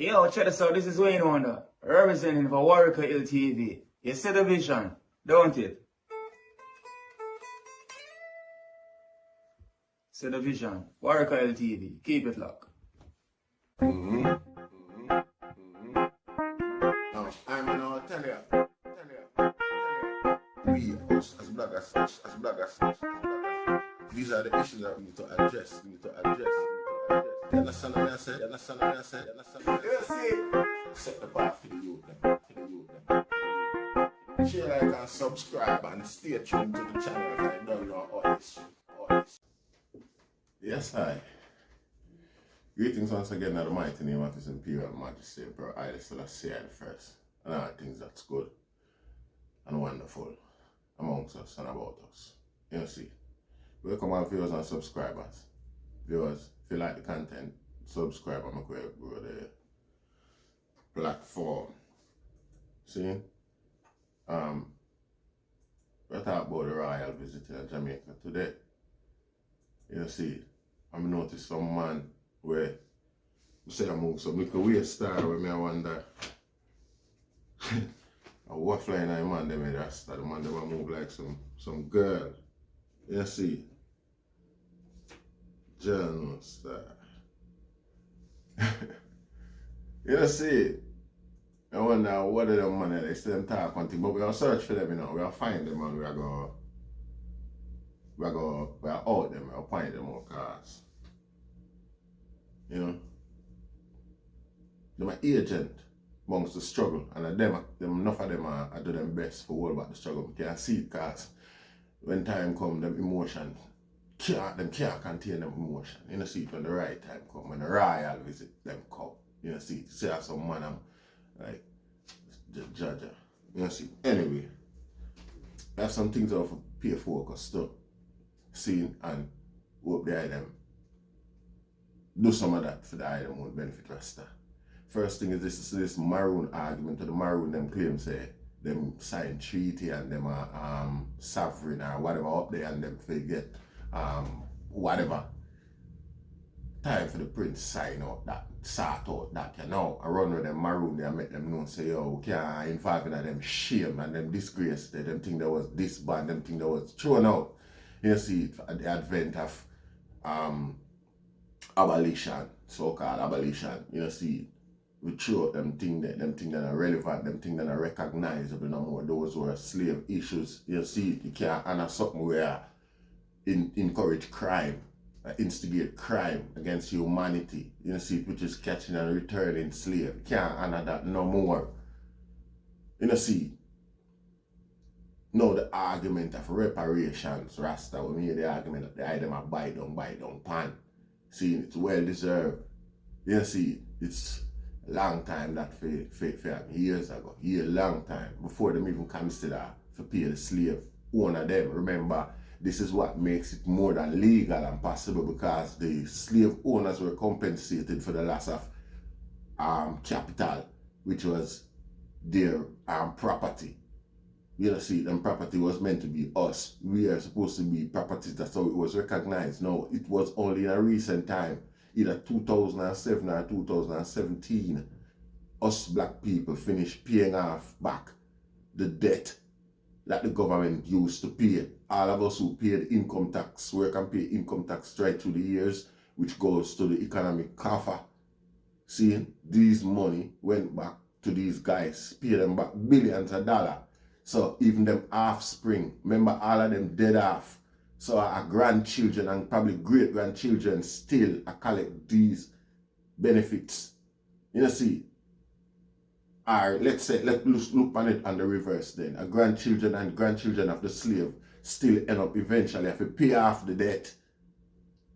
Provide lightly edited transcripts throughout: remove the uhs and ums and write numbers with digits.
Yo, check this out. This is Wayne Wonder, representing for Warwick LTV. You see the vision, don't it? See the vision. Warwick LTV. Keep it locked. I'm gonna tell you. We, us as bloggers, these are the issues that we need to address. You understand what I say? You see? Set the bar for the youth. Share, like, and subscribe, and stay tuned to the channel. I don't know all this. Yes, hi. Greetings once again in the mighty name of His Imperial Majesty, Emperor Haile Selassie the First, and all things that's good and wonderful amongst us and about us. You see, welcome our viewers and subscribers. Viewers, if you like the content, subscribe and make way grow the platform. See? We're talking about the royal visit in Jamaica today. You see, I'm noticed some man where I say I move some little weird star where me I wonder what flying a man them in Rasta, the man them move like some girl. You see? Journal star. You see? I wonder what are them man they still them talk on thing, but we'll search for them, you know, we'll find them and we'll out them, we'll find them out cause you know they're my agent amongst the struggle, and them enough of them are do them best for all about the struggle. We can't see it cause when time come them emotion can't contain them emotion. You know, see it when the right time come, when the royal visit them come. You know, see some man I'm like the judge. You know, see. Anyway, I have some things off pay focus to see and hope the item do some of that for the item won't benefit Rasta. First thing is this Maroon argument, to the Maroon them claim say them sign treaty and them are sovereign or whatever up there and them forget whatever. Time for the prince sign out that, sort out that, you know. I run with them Maroon, they make them know, say, yo, we can't involve in them shame and them disgrace, them think there was disband, them think there was thrown out. You see, at the advent of abolition, so-called abolition, you see, we throw out them things that are relevant, them things that are recognizable no more. Those were slave issues. You see, you can't honor something where encourage crime, instigate crime against humanity, you see, which is catching and returning slave. You can't honor that no more. You see, now the argument of reparations, Rasta, when we hear the argument that the item are buy down pan. See, it's well deserved. You see, it's a long time that for years ago, long time, before them even consider to pay the slave owner them. Remember, this is what makes it more than legal and possible, because the slave owners were compensated for the loss of capital, which was their property. You know, see, them property was meant to be us. We are supposed to be property. That's how it was recognized. No, it was only in a recent time, either 2007 or 2017, us black people finished paying off back the debt that the government used to pay. All of us who paid income tax, work and pay income tax right through the years, which goes to the economic coffer. See, these money went back to these guys, pay them back billions of dollars. So even them offspring, remember all of them dead off. So our grandchildren and probably great-grandchildren still collect these benefits. You know, see, or let's look on it on the reverse then. Our grandchildren and grandchildren of the slave still end up eventually have to pay off the debt.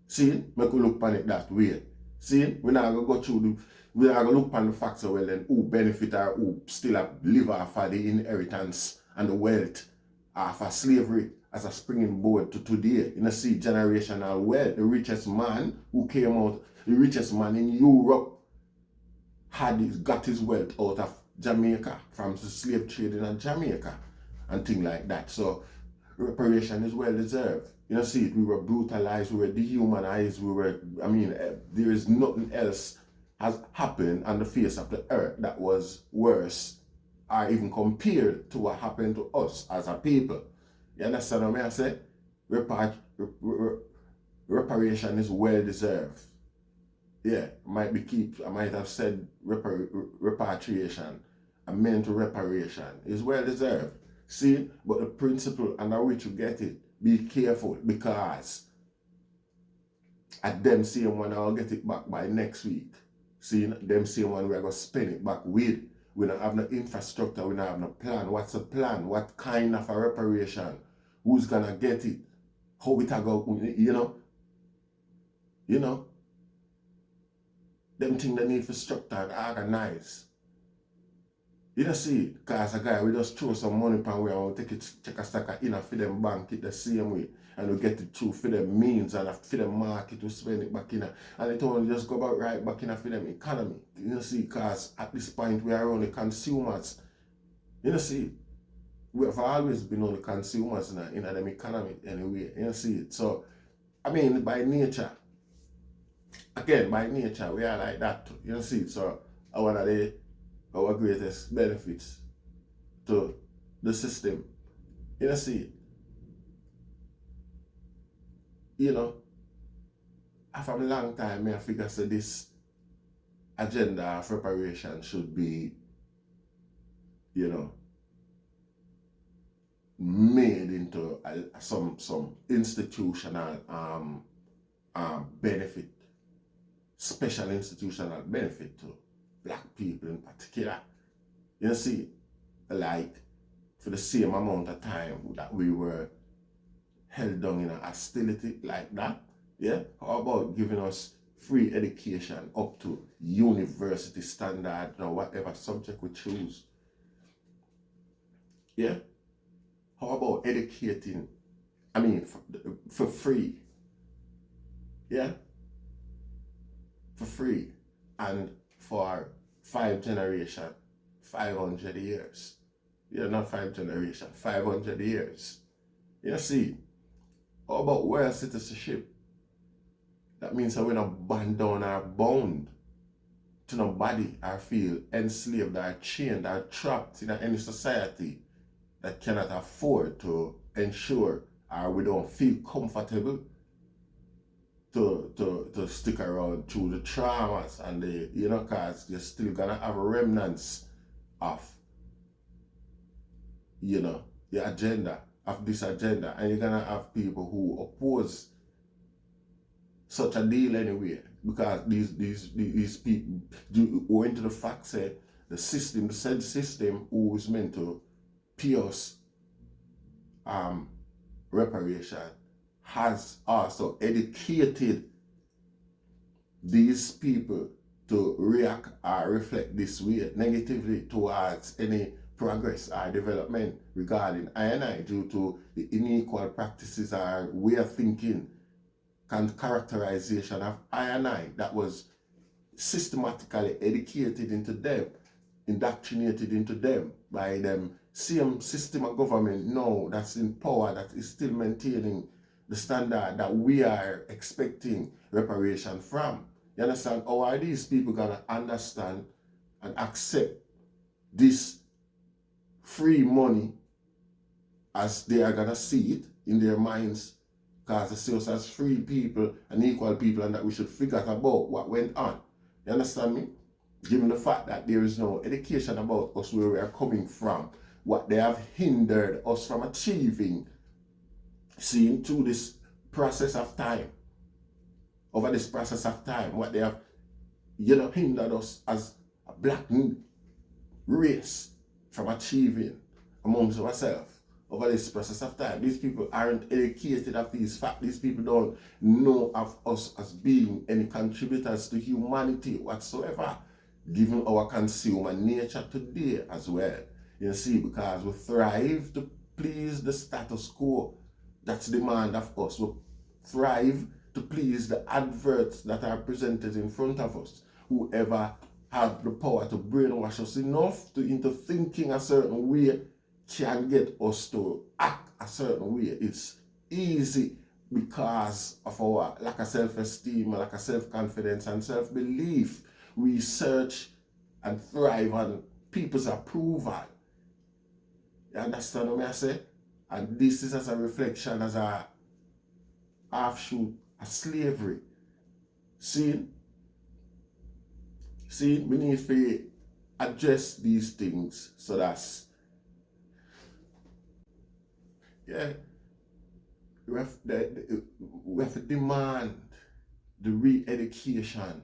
See, make we look on it that way. See, we're not going to go through we're not going to look on the facts of, well, then who benefit or who still have live off of the inheritance and the wealth of slavery as a springing board to today. You know, see, generational wealth. The richest man who came out, the richest man in Europe got his wealth out of Jamaica, from the slave trade in Jamaica and things like that. So reparation is well deserved. You know, see, we were brutalized, we were dehumanized, there is nothing else has happened on the face of the earth that was worse or even compared to what happened to us as a people. You understand what I say? Reparation is well deserved. Yeah, I might have said repatriation. I meant reparation is well deserved. See, but the principle under which you get it, be careful, because at them same one I'll get it back by next week. See, them same one we're gonna spend it back with. We don't have no infrastructure, we don't have no plan. What's the plan? What kind of a reparation? Who's gonna get it? How it go, you know? You know? Them things they need for structure and organize. You don't see it, because a guy we just throw some money pan where I want to take it, check a stack of in for them bank it the same way. And we get it through for them means and for them market, we spend it back in. And it only just go back right back in for them economy. You know see, because at this point we are only consumers. You know see, we have always been only consumers in them economy anyway. You know see it. So I mean by nature, again by nature we are like that too. You know see it. So our greatest benefits to the system. You know see it. You know, after a long time, I figure say this agenda of reparation should be, you know, made into some institutional benefit, special institutional benefit to black people in particular. You see, like for the same amount of time that we were held down in a hostility like that, yeah? How about giving us free education up to university standard or whatever subject we choose? Yeah? How about educating, I mean, for free? Yeah? For free. And for 5 generations, 500 years. Yeah, not 5 generations, 500 years. You see? How about world citizenship? That means that we're not bound down or bound to nobody or feel enslaved or chained or trapped in any society that cannot afford to ensure or we don't feel comfortable to stick around through the traumas and the, you know, because you're still gonna have remnants of, you know, the agenda, of this agenda, and you're gonna have people who oppose such a deal anyway, because these people go into the fact say the system, the said system who is meant to pay us reparation has also educated these people to react or reflect this way negatively towards any progress or development regarding I due to the unequal practices or way of thinking and characterization of I that was systematically educated into them, indoctrinated into them by them same system of government now that's in power that is still maintaining the standard that we are expecting reparation from. You understand? How are these people gonna understand and accept this free money as they are gonna see it in their minds, because they see us as free people and equal people, and that we should figure out about what went on. You understand me? Given the fact that there is no education about us, where we are coming from, what they have hindered us from achieving, seeing through this process of time, over this process of time, what they have, you know, hindered us as a black race from achieving amongst ourselves over this process of time. These people aren't educated of these facts. These people don't know of us as being any contributors to humanity whatsoever, given our consumer nature today as well. You see, because we thrive to please the status quo that's demand of us. We thrive to please the adverts that are presented in front of us. Whoever have the power to brainwash us enough into thinking a certain way can get us to act a certain way. It's easy because of our lack of self-esteem, lack of self-confidence and self-belief. we search and thrive on people's approval. You understand what I say? And this is as a reflection, as a offshoot of slavery. See, we need to address these things so that's, yeah, we have to demand the re-education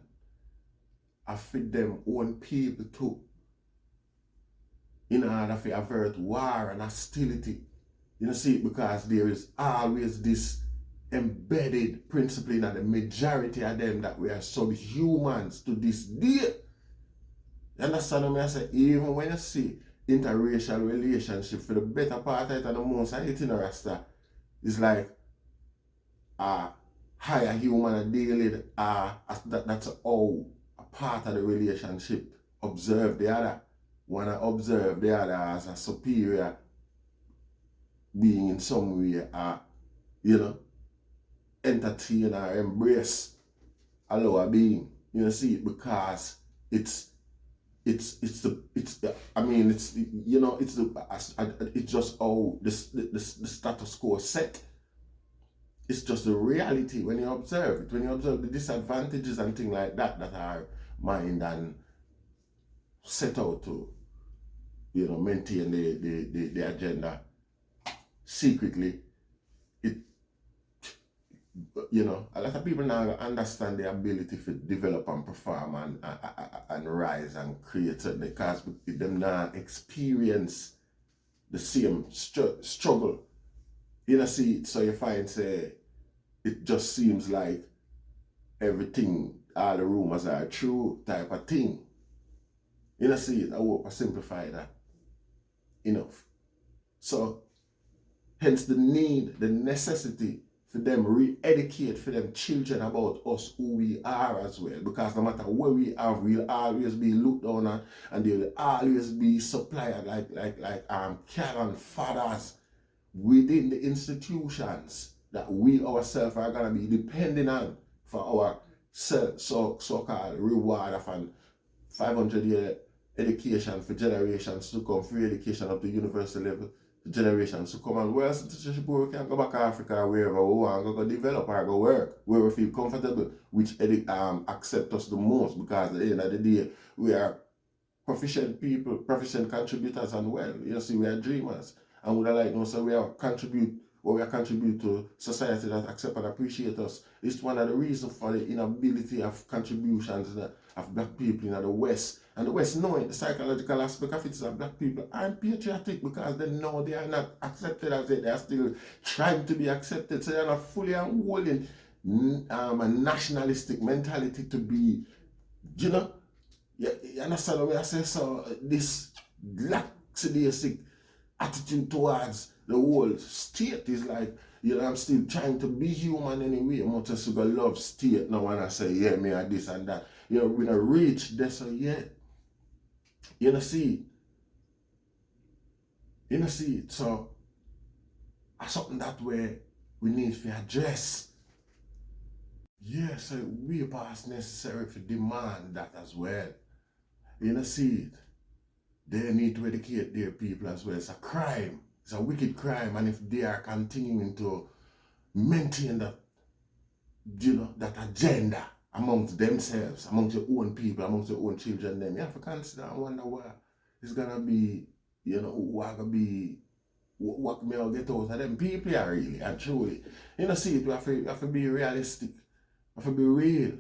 of them own people too, in order to avert war and hostility. You see, because there is always this embedded principle in the majority of them that we are subhumans to this day. You understand what I say? Even when you see interracial relationship for the better part of it and the most of it in a rasta, it's like a higher human dealing, that's how a part of the relationship observe the other. Wanna observe the other as a superior being in some way, entertain or embrace a lower being. You see, because it's just how the status quo set. It's just the reality when you observe it, when you observe the disadvantages and things like that are mind and set out to, maintain the agenda secretly. A lot of people now understand the ability to develop and perform and rise and create it because them now experience the same struggle. See, so you find, say, it just seems like everything, all the rumors are true type of thing. See, I hope I simplify that enough. So, hence the need, the necessity for them re-educate for them children about us, who we are as well. Because no matter where we are, we'll always be looked down on, and they will always be supplied like Karen fathers within the institutions that we ourselves are gonna be depending on for our so-called reward of an 500-year education for generations to come, free education up to university level for generations to come. And where citizenship we can go back to Africa or wherever we want, go develop or go work, where we feel comfortable, which accept us the most, because at the end of the day, we are proficient people, proficient contributors, and well, see, we are dreamers. And we are like, so we are contribute to society that accept and appreciate us. It's one of the reasons for the inability of contributions of black people in the West. And the West, knowing the psychological aspect of it, is that black people aren't patriotic because they know they are not accepted as it. They are still trying to be accepted. So they are not fully unwilling a nationalistic mentality to be, you understand what I say? So this lackadaisic attitude towards the whole state is like, I'm still trying to be human anyway. Much as you love state now, when I say, yeah, me and this and that. We don't reach this or yet. See it. So that's something that we need to address. Yes, so we pass necessary to demand that as well. See it. They need to educate their people as well. It's a crime. It's a wicked crime. And if they are continuing to maintain that, that agenda amongst themselves, amongst their own people, amongst their own children, then you have to consider and wonder what it's gonna be, what may I get out of them people are really and truly. See it, we have to be realistic. We have to be real.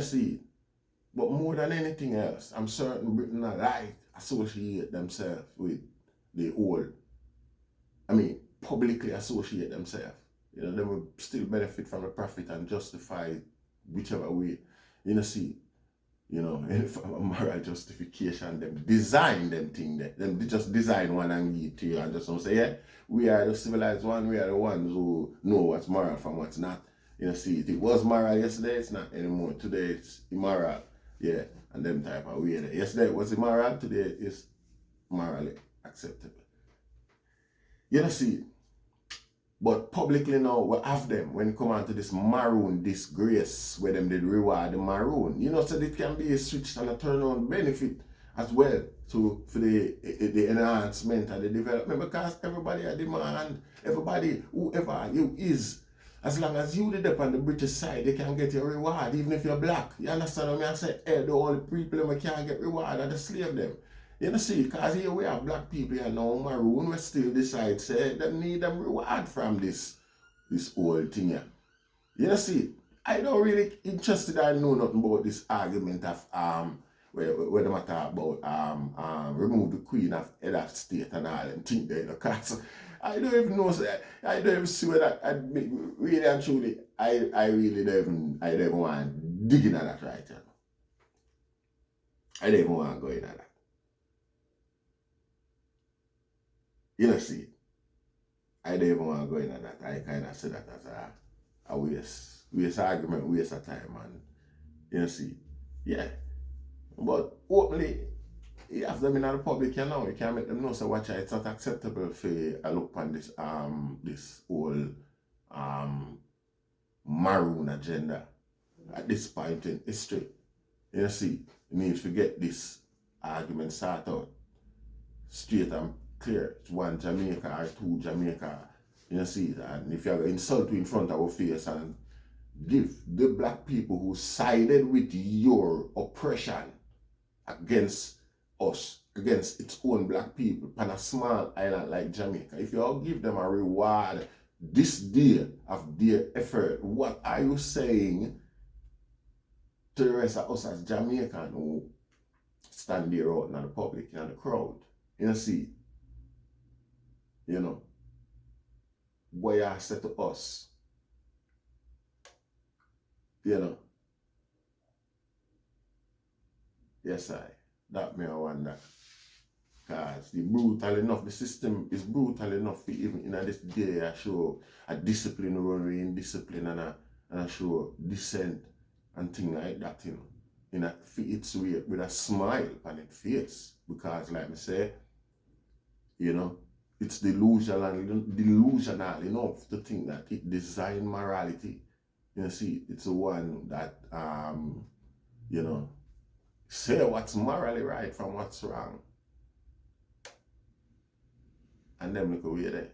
See it. But more than anything else, I'm certain Britain associate themselves with the old. Publicly associate themselves. They will still benefit from the profit and justify whichever way. See, and from a moral justification, them design them thing there. Them they just design one and give it to you and just don't say, yeah, we are the civilized one, we are the ones who know what's moral from what's not. See, it was moral yesterday, it's not anymore. Today it's immoral. Yeah, and them type of way. Yesterday it was immoral, today it's morally acceptable. See, But publicly now, we have them when it come on to this maroon disgrace where them did reward the maroon. You know, so it can be a switch and a turnaround benefit as well for the enhancement and the development, because everybody at demand, everybody, whoever you is, as long as you did up on the British side, they can get your reward, even if you're black. You understand what I mean? I say, hey, the only people that can't get reward are the slave them. You know, see, because here we have black people here now, maroon, we still decide, say, they need them reward from this whole thing here. You know, see, I don't really interested I know nothing about this argument of, where they talk about, remove the queen of head of state and all, and think that, you know, because I don't even know, I don't even see where that, really and truly, I really don't even want to dig into that right now. I don't even want to go into that. You know, see, I don't even want to go into that. I kind of see that as a waste argument, waste of time, and you know, see, yeah. But openly, you have them in the public, you know, you can make them know, so watch out, it's not acceptable for a look on this this whole maroon agenda at this point in history. You see, you need to get this argument sorted out straight and clear. It's one Jamaica or two Jamaica. You see, and if you have insult in front of our face and give the black people who sided with your oppression against us, against its own black people, on a small island like Jamaica, if you all give them a reward this day of their effort, what are you saying to the rest of us as Jamaican who stand there out in the public, in the crowd? You see, you know, what you said to us, you know. Yes, that may I wonder. Because the system is brutal enough for even in this day I show a discipline running in discipline and I show dissent and things like that, you know. In a its way with a smile on its face. Because like I say, you know, it's delusional enough to think that it designed morality. You see, it's the one that you know, say what's morally right from what's wrong. And them look away there.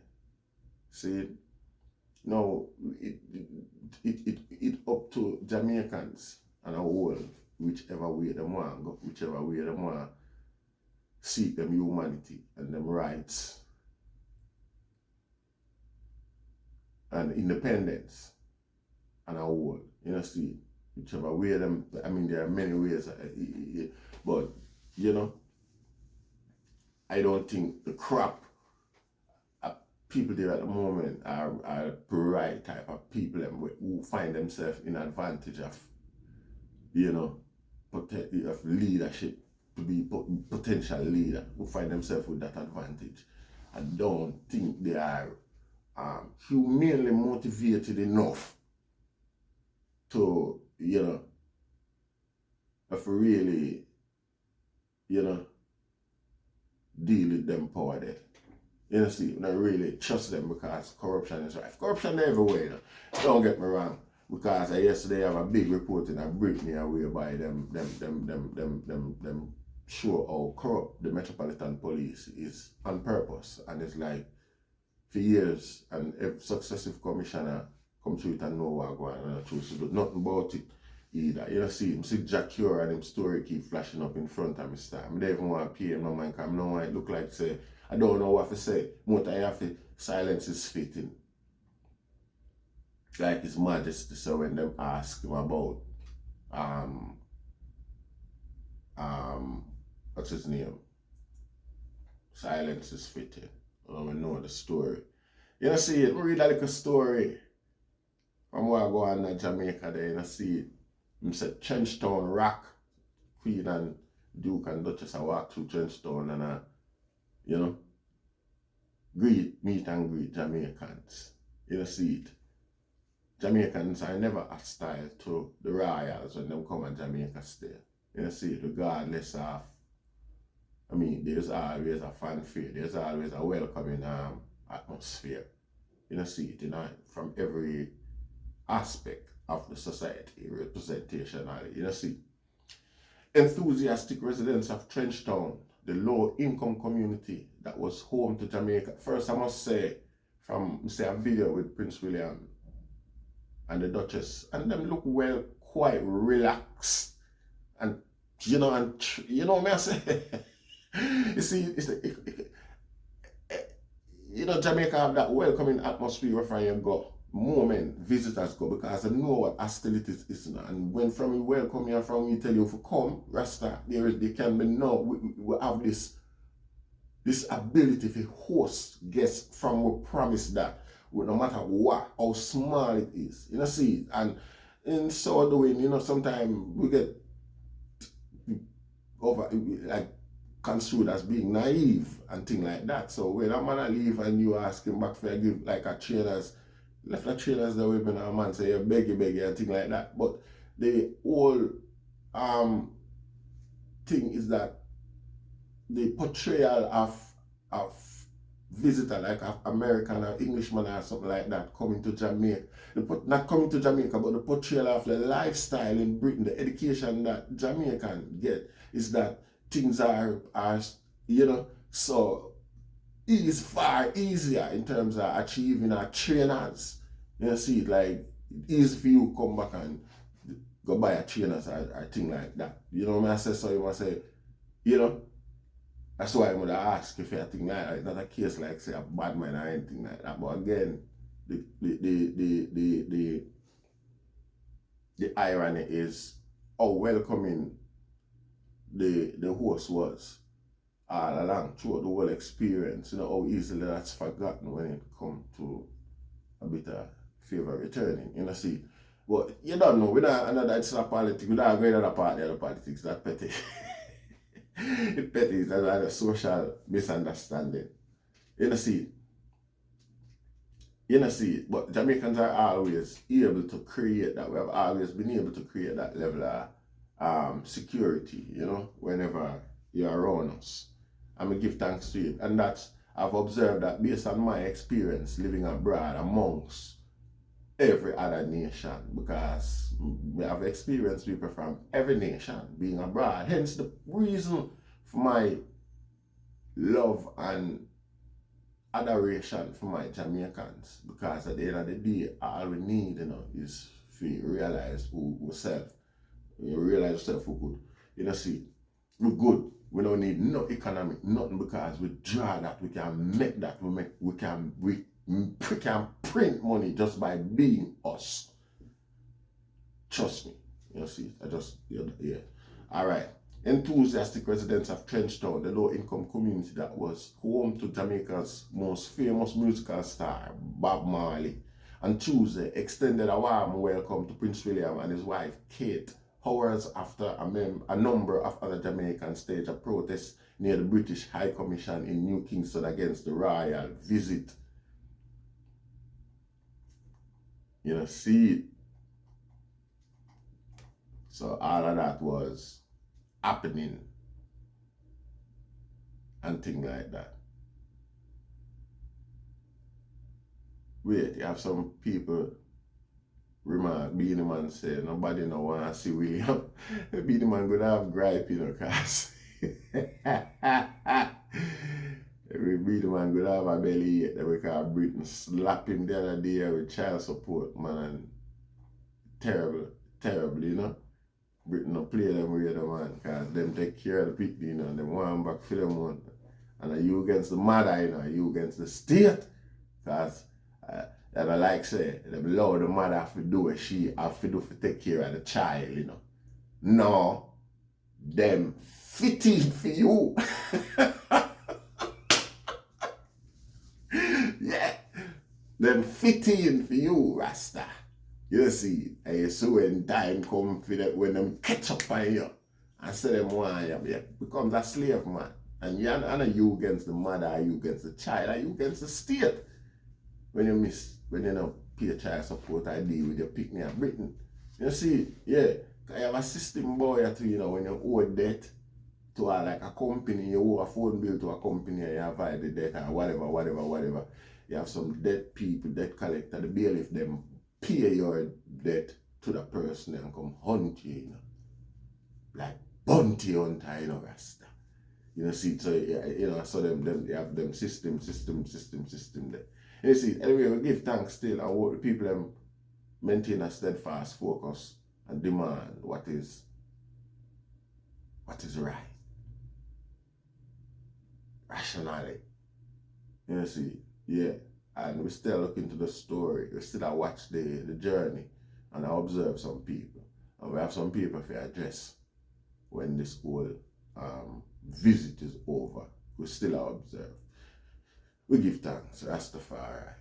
See, no, it up to Jamaicans and a whole, whichever way they want go, whichever way they want seek them humanity and them rights and independence and a whole. You know, see, whichever way them, I mean, there are many ways, but, you know, I don't think the crap people there at the moment are the right type of people who find themselves in advantage of, you know, of leadership, to be potential leader, who find themselves with that advantage. I don't think they are humanely motivated enough to, you know, if really, you know, deal with them power there. You know, see, not really trust them because corruption is rife. Corruption everywhere, you know. Don't get me wrong. Because yesterday I have a big report in Brittany whereby them show how corrupt the Metropolitan Police is on purpose. And it's like, for years, and every successive commissioner come through it and know what going on and choose to do nothing about it either. You know, see Jack Currie and him story keep flashing up in front of me. I don't even want to pay him no mind, because I don't want it look like, say, I don't know what to say. More I have to silence his fitting. Like His Majesty, so when them ask him about what's his name? Silence is fitting. I don't know the story. You know, see it, read a little story from where I go on in Jamaica there, you know, see it. Him said Trenchtown Rock, Queen and Duke and Duchess I walk through Trenchtown and you know, meet and greet Jamaicans. You know, see it. Jamaicans are never hostile to the royals when them come and Jamaica stay. You know, see it, regardless of, I mean, there's always a fanfare, there's always a welcoming atmosphere. You know, see it, you know, from every aspect of the society, representationally. You know, see, enthusiastic residents of Trenchtown, the low-income community that was home to Jamaica. First, I must say, say a video with Prince William and the Duchess, and them look well, quite relaxed, and you know, me I say, you see, you know, Jamaica have that welcoming atmosphere where you go, moment visitors go, because they know what hostility is now. And when from you welcome you and from you tell you to come, Rasta, they can be no, we have this ability to host guests from we promise that no matter what, how small it is. You know, see, and in so doing, you know, sometimes we get over like construed as being naive and things like that. So when a man leave and you ask him back for a give like a trainers, left the trainers the way when a man say beg you and things like that. But the whole thing is that the portrayal of visitor, like an American or Englishman or something like that coming to Jamaica, not coming to Jamaica, but the portrayal of the lifestyle in Britain, the education that Jamaican get is that things are you know, so it is far easier in terms of achieving our trainers. You know, see, like, it's easy for you to come back and go buy a trainers or thing like that. You know what I say? So you must say, you know, that's why I'm gonna ask if you think like that. It's not a case like say a bad man or anything like that. But again, the irony is how welcoming the host was all along throughout the whole experience. You know how easily that's forgotten when it comes to a bit of favor returning. You know, see. But you don't know, we don't another it's not politics, we don't go in another part of the politics, that petty. It's petty, it's a social misunderstanding. You know, see. You know, see, but Jamaicans are always able to create that. We have always been able to create that level of security, you know, whenever you're around us. I'm going to give thanks to you. And that's, I've observed that based on my experience living abroad amongst every other nation, because we have experienced people from every nation being abroad. Hence the reason for my love and adoration for my Jamaicans, because at the end of the day, all we need, you know, is to realize who ourselves. You realize yourself we're good. You know, see, we're good. We don't need no economic, nothing, because we draw that, we can make that, we can print money just by being us. Trust me. You see, yeah. All right. Enthusiastic residents of Trenchtown, the low-income community that was home to Jamaica's most famous musical star, Bob Marley, on Tuesday extended a warm welcome to Prince William and his wife, Kate, hours after a number of other Jamaicans staged a protest near the British High Commission in New Kingston against the royal visit. You know, see, so all of that was happening and things like that. Wait, you have some people remark, Beanie Man say, nobody no want to see William. Beanie Man gonna have gripe, you know, cause Beanie Man gonna have a belly that we call Britain slap him the other day with child support, man, and terrible, you know. Britain no play them with them, man, because them take care of the people, you know, and them want back for them one. And are you against the mother, you know, are you against the state? Because that I like say, them allow the mother have to do what she have to do to take care of the child, you know. No, them fitting for you. Yeah, them fitting for you, Rasta. You see, and you see when time come for them, when them catch up on you and say them want you, becomes a slave man. And you're not you against the mother, are you against the child, are you against the state? When you don't pay child support, I deal with your picnic in Britain. You see, yeah, because you have a system boy to, you know, when you owe debt to like a company, you owe a phone bill to a company and you avoid the debt or whatever. You have some debt people, debt collector, the bailiff them pay your debt to the person and come hunt you, you know. Like bounty hunter, you know, Rasta. You know, see, so you know, so them they have them system there. You see, anyway, we give thanks still and what the people them maintain a steadfast focus and demand what is right. Rationally. You see, yeah. And we still look into the story. We still watch the journey and I observe some people. And we have some people for address when this whole visit is over. We still observe. We give thanks, Rastafari.